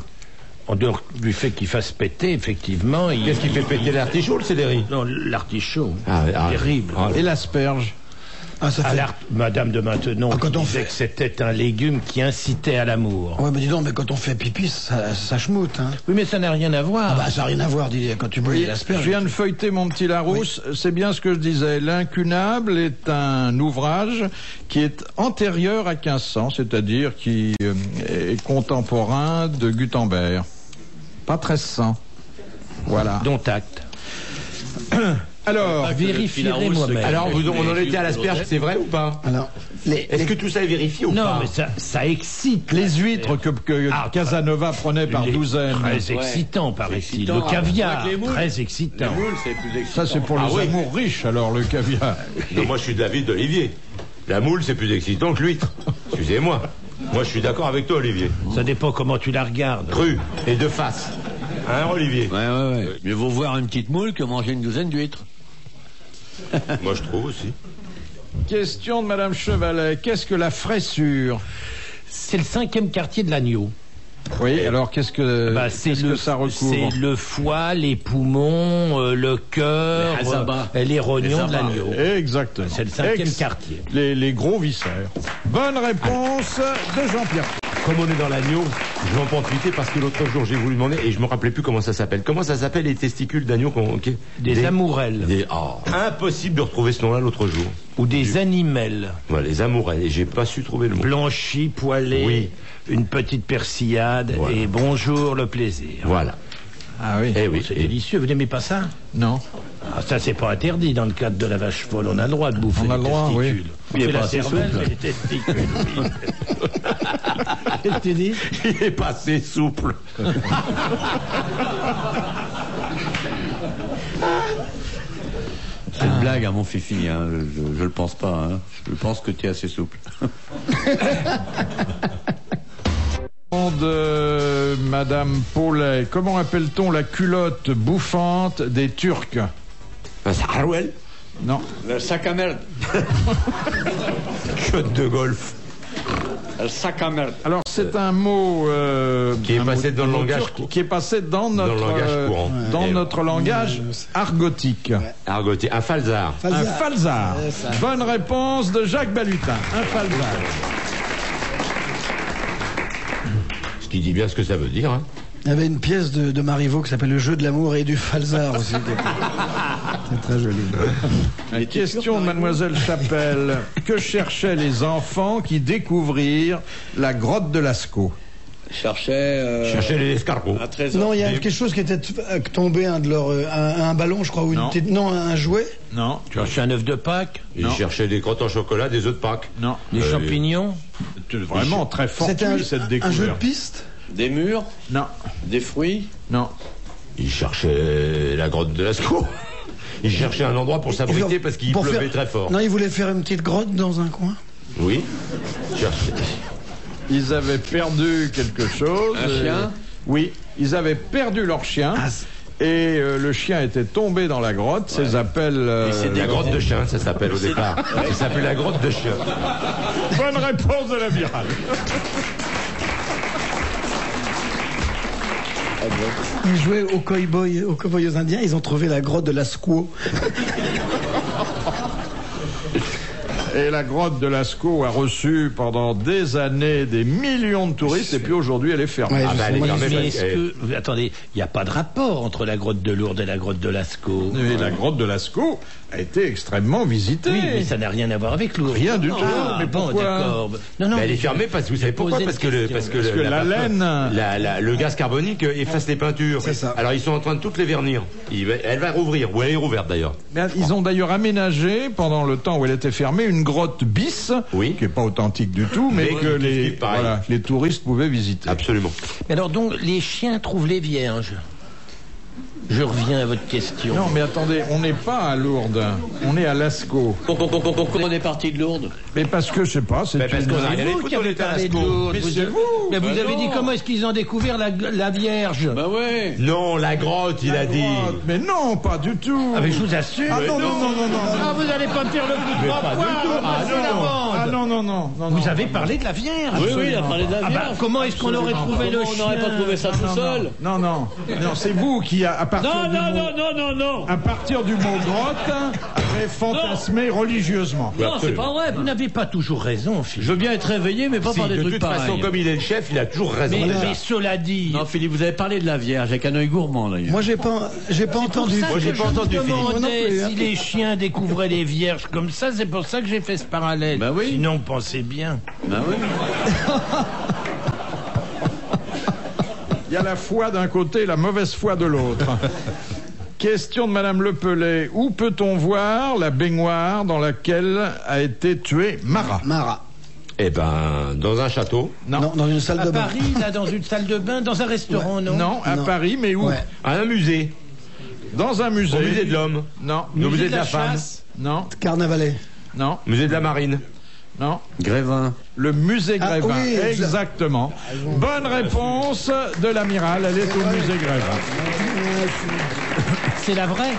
En dehors du fait qu'il fasse péter, effectivement. Qu'est-ce qui fait péter l'artichaut, le céleri? Non, l'artichaut. Ah, terrible. ah, Et l'asperge? Ah, ça fait... Madame de Maintenon quand on disait fait... que c'était un légume qui incitait à l'amour. Ouais, mais dis donc, mais quand on fait pipi, ça schmoute, hein. Oui, mais ça n'a rien à voir. Ah bah, ça n'a rien à voir, Didier, quand tu brûles Je l'asperge. viens de feuilleter mon petit Larousse, c'est bien ce que je disais. L'Incunable est un ouvrage qui est antérieur à 1500, c'est-à-dire qui est contemporain de Gutenberg. Pas 1300. Voilà. Dont acte. Alors, vérifierez moi-même. Alors, on en était à l'asperge, c'est vrai ou pas? Alors, Est-ce que tout ça est vérifié ou pas? Non, mais ça excite. les huîtres que Casanova prenait par douzaine. Très excitant, paraît-il. excitant. Le caviar, Avec les moules. très excitant. La moule, c'est plus excitant. Ça, c'est pour les amours riches, alors, le caviar. Non, moi je suis de l'avis d'Olivier. La moule, c'est plus excitant que l'huître. Excusez-moi. Moi, je suis d'accord avec toi, Olivier. Ça dépend comment tu la regardes. Cru et de face. Hein, Olivier? Ouais. Mieux vaut voir une petite moule que manger une douzaine d'huîtres. Moi, je trouve aussi. Question de Madame Chevalet. Qu'est-ce que la fraissure? C'est le 5e quartier de l'agneau. Oui, alors qu'est-ce que ça recouvre? C'est le foie, les poumons, le cœur, Les abats. les rognons de l'agneau. Exactement. C'est le 5e quartier. Les gros viscères. Bonne réponse de Jean-Pierre. Comme on est dans l'agneau, je vais en profiter parce que l'autre jour, j'ai voulu demander et je me rappelais plus comment ça s'appelle. Comment ça s'appelle les testicules d'agneau Des amourelles. Impossible de retrouver ce nom-là l'autre jour. Ou des animelles. Voilà, les amourelles. Et j'ai pas su trouver le mot. Blanchis, poêlés, Oui. une petite persillade Voilà. et bonjour le plaisir. Voilà. Ah oui. Eh oui. C'est délicieux, vous n'aimez pas ça? Non. Ah, ça, c'est pas interdit dans le cadre de la vache folle. On a le droit de bouffer On a les le droit, oui. testicules. Il est C'est pas la assez cervelle, souple. mais les testicules, oui. Qu'est-ce que tu dis? Il est pas assez souple. C'est une blague, hein, mon fifi. Hein. Je le pense pas. Hein. Je pense que tu es assez souple. De Madame Paulet. Comment appelle-t-on la culotte bouffante des Turcs? Sarouel. Non. Le sac à merde. Shot de golf. Le sac à merde. Alors c'est un mot Qui est un passé mot- dans le un mot langage turc qui est passé dans notre langage courant. dans Et notre langage argotique. Argoté. Un falzar. Un falzar. Bonne réponse de Jacques Balutin. Un falzar. Ce qui dit bien ce que ça veut dire. Hein. Il y avait une pièce de Marivaux qui s'appelle Le jeu de l'amour et du falzar aussi. C'est très joli. Une question de Mademoiselle Chapelle. Que cherchaient les enfants qui découvrirent la grotte de Lascaux? Chercher les escargots. un trésor. Non, il y a quelque chose qui était tombé, un de leurs, un ballon, je crois, ou Non. un jouet. Non. Tu cherches un œuf de Pâques? Ils Non. cherchaient des crottes en chocolat, des œufs de Pâques. Non. Des champignons? C'est vraiment très C'était fortuit cette un jeu de découverte. piste. Des murs, Non. des fruits. Non. Ils cherchaient la grotte de Lascaux. Ils cherchaient un endroit pour s'abriter parce qu'il Pour pleuvait faire- très fort. Non, ils voulaient faire une petite grotte dans un coin. Oui. Cherchaient. Ils avaient perdu quelque chose. Un chien? Oui, ils avaient perdu leur chien. Et le chien était tombé dans la grotte. Ça s'appelle. La grotte de chien, ça s'appelle au départ. Ça s'appelle la grotte de chien. Bonne réponse de la virale. Ils jouaient aux cow-boys, aux indiens. Ils ont trouvé la grotte de Lascaux. Et la grotte de Lascaux a reçu pendant des années des millions de touristes. Et puis aujourd'hui, elle est fermée. Ouais, Ah je bah, sais, elle est moi, fermée je- Mais parce est-ce que- que... Attendez, il n'y a pas de rapport entre la grotte de Lourdes et la grotte de Lascaux. Et la grotte de Lascaux a été extrêmement visitée. Oui, mais ça n'a rien à voir avec Lourdes. Rien du tout. Ah, Mais bon, pourquoi d'accord. Non, non. Mais elle est fermée parce que vous savez pourquoi? posé Parce que une le, question. parce que, Parce que la laine- le gaz carbonique efface les peintures. C'est ça. Alors ils sont en train de toutes les vernir. Elle va rouvrir, ou elle est rouverte d'ailleurs. Mais ils ont d'ailleurs aménagé, pendant le temps où elle était fermée, une grotte bis, Oui. qui n'est pas authentique du tout, mais Mais que qui les, est pareil. voilà, les touristes pouvaient visiter. Absolument. Mais alors donc, les chiens trouvent les vierges. Je reviens à votre question. Non, mais attendez, on n'est pas à Lourdes, on est à Lascaux. Pourquoi on est parti de Lourdes? Mais parce que, je sais pas, c'est parce une- qu'on a rien à Vous foutre, qui on avez était à parlé de Lascaux. Lourdes. Mais c'est vous. Mais vous Bah avez non. dit comment est-ce qu'ils ont découvert la Vierge? Bah ouais. Non, la grotte, il a dit. Mais non, pas du tout. Ah mais je vous assure. Ah non, non, non, non, non. Ah, vous allez pas me faire le coup de Mais trois pas du points. tout. Ah, c'est non. l'avance. Ah non. Vous avez parlé de la Vierge. Oui, il a parlé de la Ah Vierge. bah, comment est-ce qu'on aurait trouvé le On chien? n'aurait pas trouvé ça tout seul. Non, c'est vous qui, à partir Non. à partir du mot grotte, avez fantasmé religieusement. Non, c'est pas vrai. Vous n'avez pas toujours raison, Philippe. Je veux bien être réveillé, mais pas par des de trucs toute pareils. façon, comme il est le chef, il a toujours raison. Mais cela dit... Non, Philippe, vous avez parlé de la Vierge avec un œil gourmand, d'ailleurs. Moi, j'ai pas entendu. Moi, j'ai pas entendu, Je me Philippe. Moi non demandais plus, hein. si les chiens découvraient les vierges comme ça, c'est pour ça que j'ai fait ce parallèle. Bah oui. Sinon, pensez bien. Ben oui. Il y a la foi d'un côté et la mauvaise foi de l'autre. Question de Madame Lepelay. Où peut-on voir la baignoire dans laquelle a été tuée Marat? Marat. Eh ben, dans un château, Non, dans une salle À de bain. Paris, là, dans une salle de bain, dans un restaurant, non? Non, à Non. Paris, mais où? Ouais. à un musée, Dans un musée. au musée de l'homme, Non, au musée de la chasse. femme, non, Carnavalet. non, musée de la marine. non. Grévin. Le musée Ah, Grévin, oui, exactement. Bonne réponse de l'amiral, elle est au musée Grévin. C'est la vraie.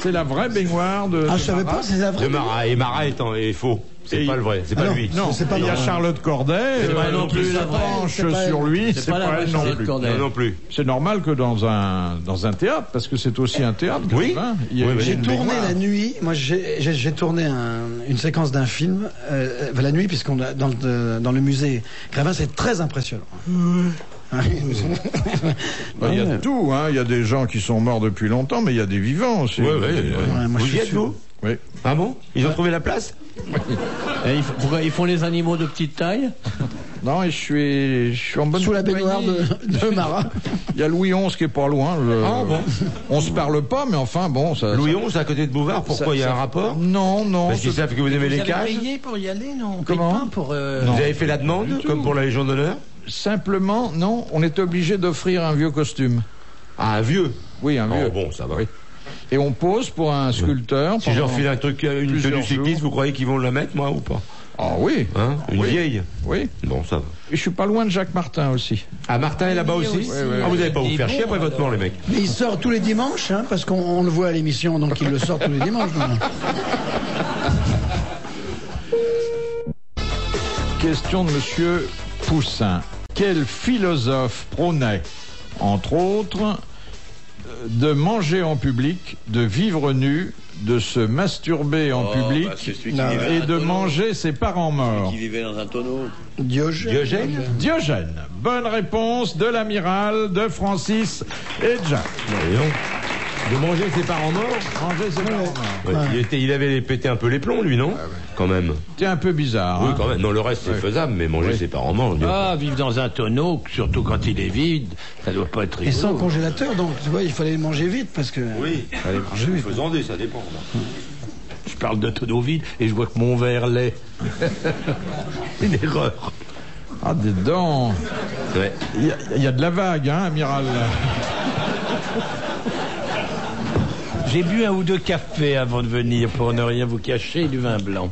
C'est la vraie baignoire de. Ah, de je savais Marat. pas, c'est la vraie. De Marat. Et Marat est faux. C'est Et pas le vrai. C'est Ah pas non. lui. Non, C'est pas il y a vrai. Charlotte Corday, pas non plus la la vraie, branche c'est pas sur elle. lui, C'est c'est pas la pas vraie elle non Charlotte plus. Corday. Non, non plus. C'est normal que dans un théâtre, parce que c'est aussi un théâtre. Oui. Grévin, il y a Oui, une oui. J'ai tourné baignoire. la nuit. Moi, j'ai tourné une séquence d'un film la nuit, puisqu'on a dans le musée Grévin, c'est très impressionnant. Bah, il y a de tout, hein. Il y a des gens qui sont morts depuis longtemps, mais il y a des vivants aussi. Ouais. moi, je Vous suis y êtes, sûr. vous? Oui. Ah bon? Ils ont trouvé la place? Et pourquoi ils font les animaux de petite taille? Non, et je suis en bonne Sous la baignoire compagnie. de Marat. Il y a Louis XI qui est pas loin. Ah bon? On se parle pas, mais enfin bon, ça. Louis ça- XI, à côté de Bouvard, pourquoi il y a un rapport? Non. Parce qu'ils savent que vous aimez les Vous avez cages? payé pour y aller, non? On Comment paye pas pour... Non. Vous avez fait la demande, comme pour la Légion d'honneur? Simplement, non, on est obligé d'offrir un vieux costume. Ah, un vieux? Oui, un Oh, vieux. bon, ça va. Oui. Et on pose pour un sculpteur. Si je leur pendant- file un truc, une plusieurs tenue cycliste, jours. vous croyez qu'ils vont la mettre, moi, ou pas? Ah oui. Hein? Une Oui. vieille? Oui. Bon, ça va. Et je suis pas loin de Jacques Martin aussi. Ah, Martin est là-bas aussi? aussi. Ah, vous n'allez pas vous Et faire bon, chier après votre mort, les mecs. Mais il sort tous les dimanches, hein, parce qu'on le voit à l'émission, donc il le sort tous les dimanches. Question de Monsieur Poussin. Quel philosophe prônait, entre autres, de manger en public, de vivre nu, de se masturber en public bah, c'est celui qui Non, vivait et dans un de tonneau. manger ses parents morts? Qui vivait dans un tonneau. Diogène. Diogène. Bonne réponse de l'amiral, de Francis et de Jacques. De manger ses parents morts? Manger ses parents morts. Ouais, il avait pété un peu les plombs, lui, non? Quand même. C'est un peu bizarre. Oui, hein. quand même. Non, le reste, c'est faisable, mais manger ses parents morts, Dieu. Ah, vivre dans un tonneau, surtout quand il est vide, ça doit pas être Et sans rigolo. congélateur, donc tu vois, il fallait les manger vite parce que. Oui, allez, faisandé, ça dépend. Je parle de tonneau vide et je vois que mon verre l'est. Une erreur. Ah, dis donc. Ouais. Il y a de la vague, hein, amiral. J'ai bu un ou deux cafés avant de venir pour ne rien vous cacher et du vin blanc.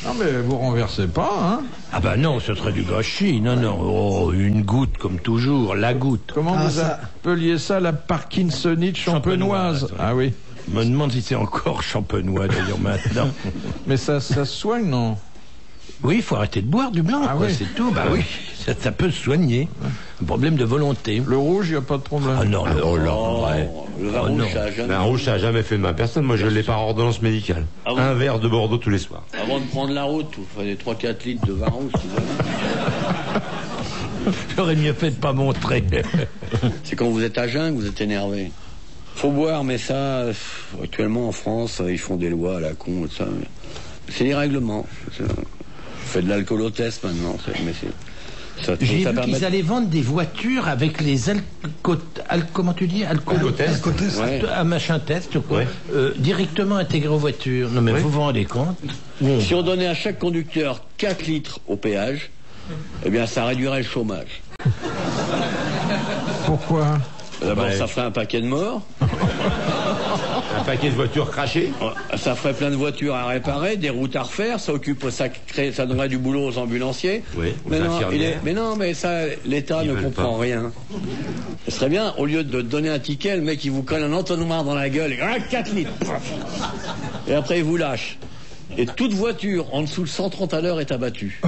Non, mais vous renversez pas, hein. Ah bah non, ce serait du gâchis. Non, non. Oh, une goutte comme toujours, la goutte. Comment Ah, vous ça. appeliez ça, la parkinsonite champenoise? Champenoise, ouais. Ah oui. Je me demande si c'est encore champenois d'ailleurs maintenant. Mais ça se soigne, non? Oui, il faut arrêter de boire du blanc, Ah quoi, oui. c'est tout. Bah oui, ça peut se soigner. Un problème de volonté. Le rouge, il n'y a pas de problème. Ah non, Oh là, ouais. Le vin Oh rouge, non. ça a jamais- Mais un rouge, ça n'a jamais fait de mal à personne. Moi, je l'ai par ordonnance médicale. Ah bon Un verre de Bordeaux tous les soirs. Avant de prendre la route, vous fallait 3-4 litres de vin rouge. tu vois. J'aurais mieux fait de pas montrer. C'est quand vous êtes à jeun que vous êtes énervé. Faut boire, mais ça, actuellement en France, ils font des lois à la con. Ça. C'est les règlements. On fait de l'alcoolotest maintenant. Mais ça J'ai vu permet- qu'ils allaient vendre des voitures avec les comment tu dis Alcotest. Ouais. Un machin test quoi, Ouais. directement intégré aux voitures. Non mais Oui. vous vous rendez compte? Si on donnait à chaque conducteur 4 litres au péage, eh bien ça réduirait le chômage. Pourquoi? D'abord, Ouais. ça ferait un paquet de morts, Un paquet de voitures crachées. ça ferait plein de voitures à réparer, des routes à refaire, ça donnerait du boulot aux ambulanciers. Oui, aux mais non, infirmières. mais non, mais ça, l'État Ils ne veulent comprend pas. rien. Ce serait bien, au lieu de donner un ticket, le mec il vous colle un entonnoir dans la gueule, et 4 litres. Et après il vous lâche. Et toute voiture en dessous de 130 à l'heure est abattue.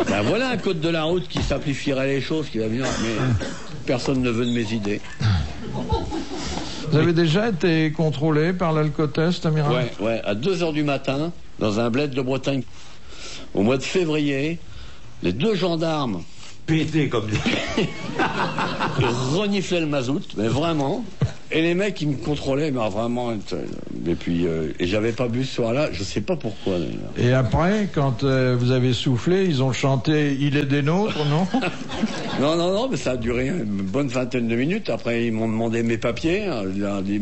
Ben voilà un code de la route qui simplifierait les choses, qui va venir, mais personne ne veut de mes idées. Vous avez déjà été contrôlé par l'alcotest, amiral? Ouais, à 2h du matin, dans un bled de Bretagne, au mois de février, les 2 gendarmes Pété comme des... reniflaient le mazout, mais vraiment. Et les mecs, ils me contrôlaient, mais vraiment. Et puis, et j'avais pas bu ce soir-là, je sais pas pourquoi d'ailleurs. Et après, quand vous avez soufflé, ils ont chanté « Il est des nôtres », non? Non, mais ça a duré une bonne vingtaine de minutes. Après, ils m'ont demandé mes papiers. Je leur ai dit,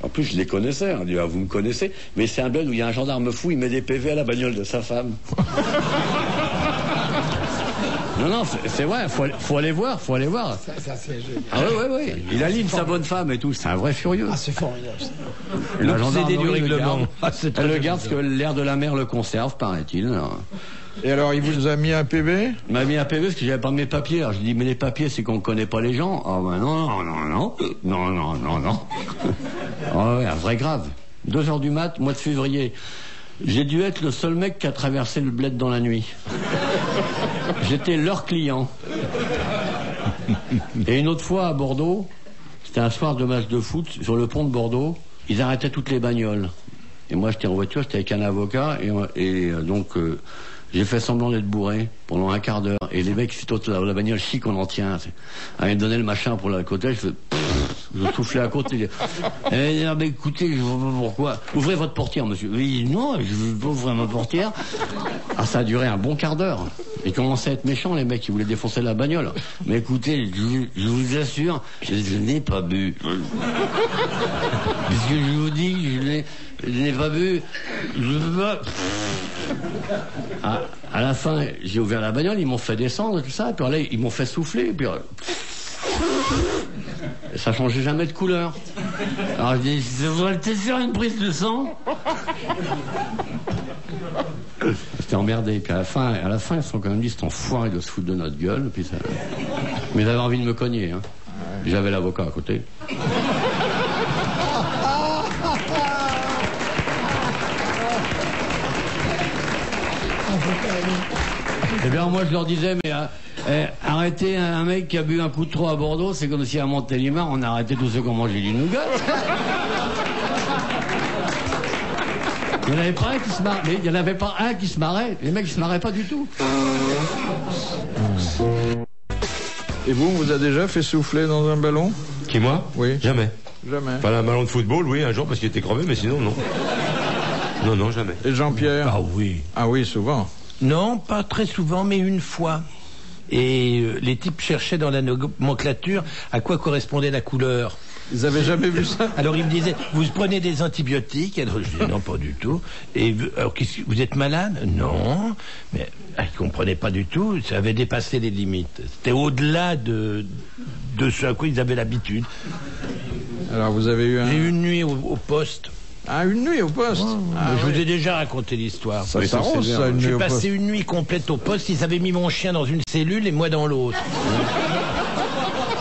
en plus, je les connaissais. On dit, vous me connaissez. Mais c'est un bled où il y a un gendarme fou, il met des PV à la bagnole de sa femme. Non, c'est vrai, faut aller voir. Ça, c'est génial. Ah ouais. Il aligne sa bonne femme et tout. C'est un vrai furieux. Ah, c'est formidable. La L'obsédé du règlement. Elle le garde parce que l'air de la mer le conserve, paraît-il. Et alors, il vous a mis un PV? Il m'a mis un PV parce que j'avais pas mes papiers. Alors je dis, mais les papiers, c'est qu'on connaît pas les gens. Ah ben non. Ah ouais, un vrai grave. 2h du mat, mois de février. J'ai dû être le seul mec qui a traversé le bled dans la nuit. J'étais leur client. Et une autre fois à Bordeaux, c'était un soir de match de foot sur le pont de Bordeaux, ils arrêtaient toutes les bagnoles. Et moi j'étais en voiture, j'étais avec un avocat et donc j'ai fait semblant d'être bourré pendant un quart d'heure. Et les mecs, c'est la bagnole chic, on en tient. Ils me donnaient le machin pour la côte, je soufflais à côté. Mais écoutez, je vois pas pourquoi. Ouvrez votre portière, monsieur. Oui, non, je veux pas ouvrir ma portière. Ah, ça a duré un bon quart d'heure. Ils commençaient à être méchants, les mecs, ils voulaient défoncer la bagnole. Mais écoutez, je vous assure, je n'ai pas bu. Puisque je vous dis, je n'ai pas bu. Je veux pas. À la fin, j'ai ouvert la bagnole, ils m'ont fait descendre et tout ça, et puis là, ils m'ont fait souffler, et puis ça changeait jamais de couleur. Alors je dis, ça devrait peut-être faire une prise de sang. J'étais emmerdé, et puis à la fin, ils se sont quand même dit, c'est enfoiré de se foutre de notre gueule, et puis ça... Mais ils avaient envie de me cogner, hein. J'avais l'avocat à côté. Eh bien, moi, je leur disais, mais arrêtez un mec qui a bu un coup de trop à Bordeaux, c'est comme si à Montélimar, on a arrêté tous ceux qui ont mangé du nougat. Il n'y en avait pas un qui se marrait. Mais il n'y en avait pas un qui se marrait. Les mecs, ils se marraient pas du tout. Et vous a déjà fait souffler dans un ballon? Qui, moi? Oui. Jamais. Jamais. Enfin, un ballon de football, oui, un jour, parce qu'il était crevé, mais sinon, non. Non, jamais. Et Jean-Pierre? Ah oui. Ah oui, souvent. Non, pas très souvent, mais une fois. Et les types cherchaient dans la nomenclature à quoi correspondait la couleur. Ils avaient jamais vu ça? Alors ils me disaient, vous prenez des antibiotiques? Alors je disais, non, pas du tout. Et alors, vous êtes malade? Non. Mais ils comprenaient pas du tout. Ça avait dépassé les limites. C'était au-delà de ce à quoi ils avaient l'habitude. Alors vous avez eu un... J'ai eu une nuit au poste. Ah, une nuit au poste? Je vous ai déjà raconté l'histoire. Ça s'arrose, ça, une nuit J'ai au poste. passé une nuit complète au poste. Ils avaient mis mon chien dans une cellule et moi dans l'autre.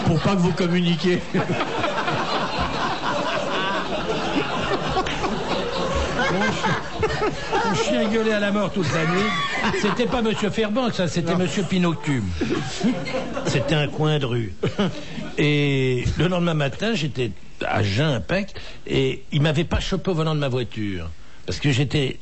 Pour pas que vous communiquiez. Mon chien gueulait à la mort toute la nuit. C'était pas Monsieur Fairbanks, ça, c'était Monsieur Pinocchio. C'était un coin de rue. Et le lendemain matin, j'étais à jeun, impec, et il m'avait pas chopé au volant de ma voiture. Parce que j'avais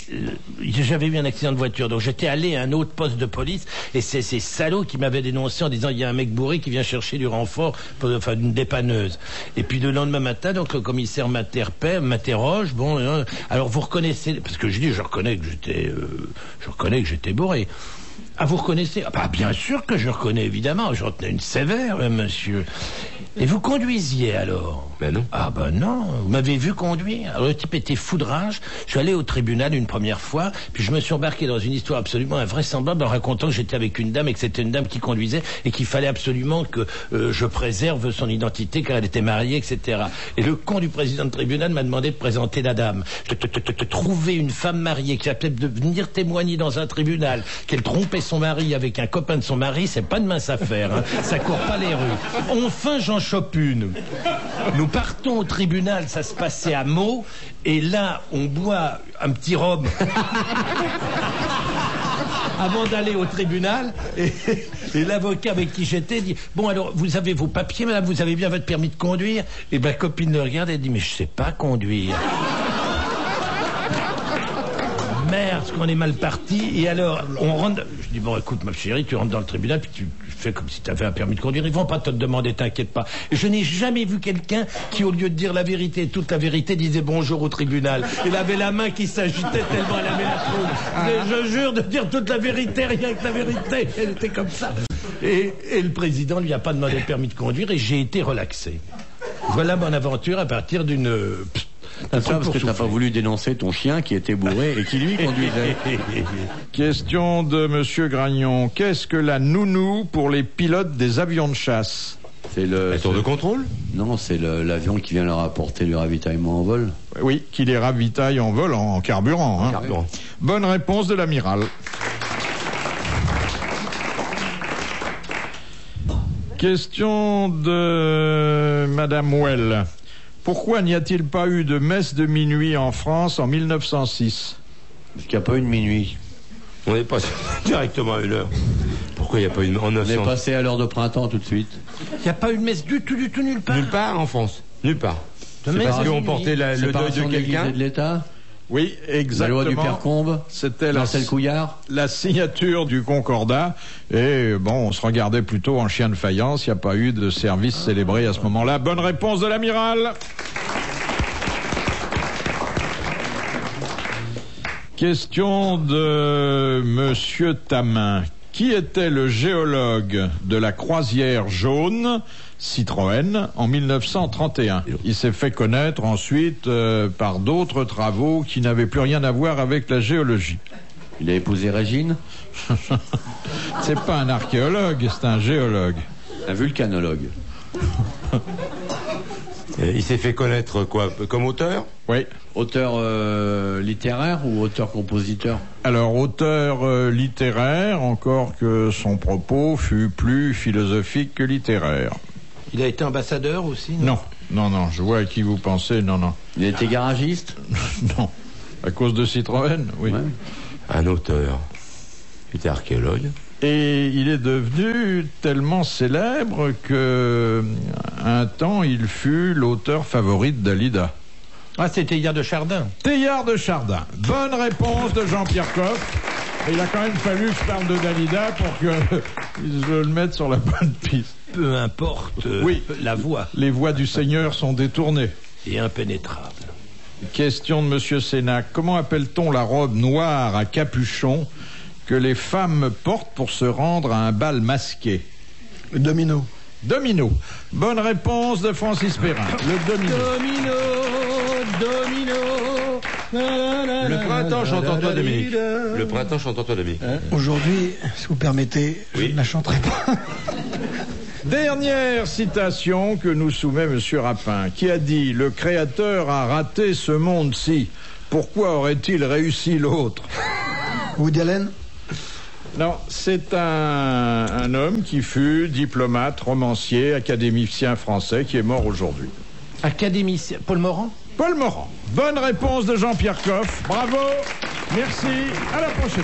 eu un accident de voiture, donc j'étais allé à un autre poste de police, et c'est ces salauds qui m'avaient dénoncé en disant il y a un mec bourré qui vient chercher du renfort, enfin une dépanneuse. Et puis le lendemain matin, donc le commissaire m'interroge, bon, alors vous reconnaissez, parce que je dis je reconnais que j'étais bourré. Ah, vous reconnaissez? Ah, bah, bien sûr que je reconnais, évidemment. J'en tenais une sévère, monsieur. Et vous conduisiez, alors? Ben non. Ah, ben non. Vous m'avez vu conduire. Alors, le type était fou de rage. Je suis allé au tribunal une première fois, puis je me suis embarqué dans une histoire absolument invraisemblable en racontant que j'étais avec une dame et que c'était une dame qui conduisait et qu'il fallait absolument que je préserve son identité car elle était mariée, etc. Et le con du président de tribunal m'a demandé de présenter la dame. Trouver une femme mariée qui accepte de venir témoigner dans un tribunal qu'elle trompait son mari avec un copain de son mari, c'est pas de mince affaire, hein. Ça court pas les rues. Enfin, j'en chope une. Nous partons au tribunal, ça se passait à Meaux, et là, on boit un petit rhum avant d'aller au tribunal, et l'avocat avec qui j'étais dit « Bon, alors, vous avez vos papiers, madame, vous avez bien votre permis de conduire ?» Et ma copine le regarde et dit « Mais je sais pas conduire. » Merde, parce qu'on est mal parti. Et alors, on rentre... Je dis, bon, écoute, ma chérie, tu rentres dans le tribunal, puis tu fais comme si tu avais un permis de conduire. Ils vont pas te le demander, t'inquiète pas. Et je n'ai jamais vu quelqu'un qui, au lieu de dire la vérité, toute la vérité, disait bonjour au tribunal. Il avait la main qui s'agitait tellement elle avait la trouille. Je jure de dire toute la vérité, rien que la vérité. Elle était comme ça. Et le président lui a pas demandé le permis de conduire, et j'ai été relaxé. Voilà mon aventure à partir d'une... C'est ça parce que t'as pas voulu dénoncer ton chien qui était bourré et qui lui conduisait. Question de Monsieur Gragnon. Qu'est-ce que la nounou pour les pilotes des avions de chasse? C'est La tour de contrôle? Non, c'est l'avion qui vient leur apporter du ravitaillement en vol. Oui, qui les ravitaille en vol en carburant. Hein. Carburant. Bonne réponse de l'amiral. Question de Madame Well. Pourquoi n'y a-t-il pas eu de messe de minuit en France en 1906? Parce qu'il n'y a pas eu de minuit. On est passé directement à une heure. Pourquoi il n'y a pas eu en On 900? est passé à l'heure de printemps tout de suite. Il n'y a pas eu de messe du tout, nulle part. Nulle part en France. Nulle part. De C'est messe parce de qu'on minuit. portait le deuil de Séparation l'Église quelqu'un. et de l'État. Oui, La exactement. loi du père Combe. C'était Marcel Couillard. la signature du Concordat. Et bon, on se regardait plutôt en chien de faïence. Il n'y a pas eu de service célébré à ce moment-là. Bonne réponse de l'amiral. Question de Monsieur Tamin. Qui était le géologue de la croisière jaune Citroën en 1931? Il s'est fait connaître ensuite par d'autres travaux qui n'avaient plus rien à voir avec la géologie. Il a épousé Régine. C'est pas un archéologue, c'est un géologue. Un vulcanologue. Il s'est fait connaître quoi? Comme auteur? Oui. Auteur littéraire ou auteur-compositeur? Alors, auteur littéraire, encore que son propos fut plus philosophique que littéraire. Il a été ambassadeur aussi, Non, je vois à qui vous pensez, non. Il était garagiste? Non. À cause de Citroën, oui. Ouais. Un auteur. Il était archéologue. Et il est devenu tellement célèbre que, un temps, il fut l'auteur favori de Dalida. Ah, c'est Teilhard de Chardin. Teilhard de Chardin. Bonne réponse de Jean-Pierre Coff. Et il a quand même fallu que je parle de Dalida pour que je le mette sur la bonne piste. Peu importe Oui. la voix. Les voies du Seigneur sont détournées. Et impénétrable. Question de Monsieur Sénac. Comment appelle-t-on la robe noire à capuchon que les femmes portent pour se rendre à un bal masqué? Le domino. Domino. Bonne réponse de Francis Perrin. Le domino. Le printemps chante en toi, Dominique. Le printemps chante en toi, Dominique. Aujourd'hui, si vous permettez, je Oui. ne la chanterai pas. Dernière citation que nous soumet Monsieur Rapin, qui a dit « Le Créateur a raté ce monde-ci. Pourquoi aurait-il réussi l'autre ?» Woody Allen? Non, c'est un homme qui fut diplomate, romancier, académicien français, qui est mort aujourd'hui. Académicien. Paul Morand? Paul Morand. Bonne réponse de Jean-Pierre Coff. Bravo. Merci. À la prochaine.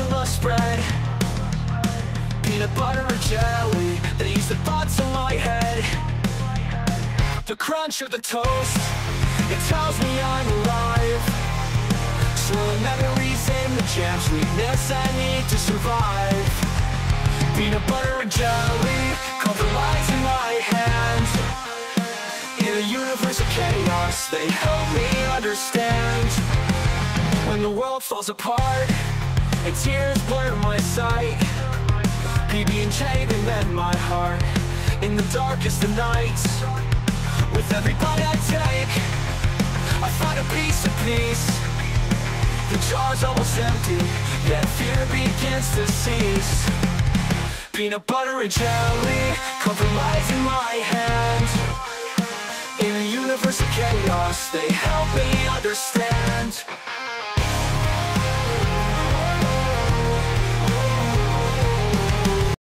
endless spread. Peanut butter or jelly, they use the thoughts in my head. The crunch of the toast, it tells me I'm alive. Swirling memories in the jam, sweetness I need to survive. Peanut butter or jelly, comfort lies in my hands. In a universe of chaos, they help me understand. When the world falls apart and tears blur my sight, PB&J, they mend my heart in the darkest of nights. With every bite I take, I find a piece of peace. The jar's almost empty, yet fear begins to cease. Peanut butter and jelly, comfort lies in my hands. In a universe of chaos, they help me understand.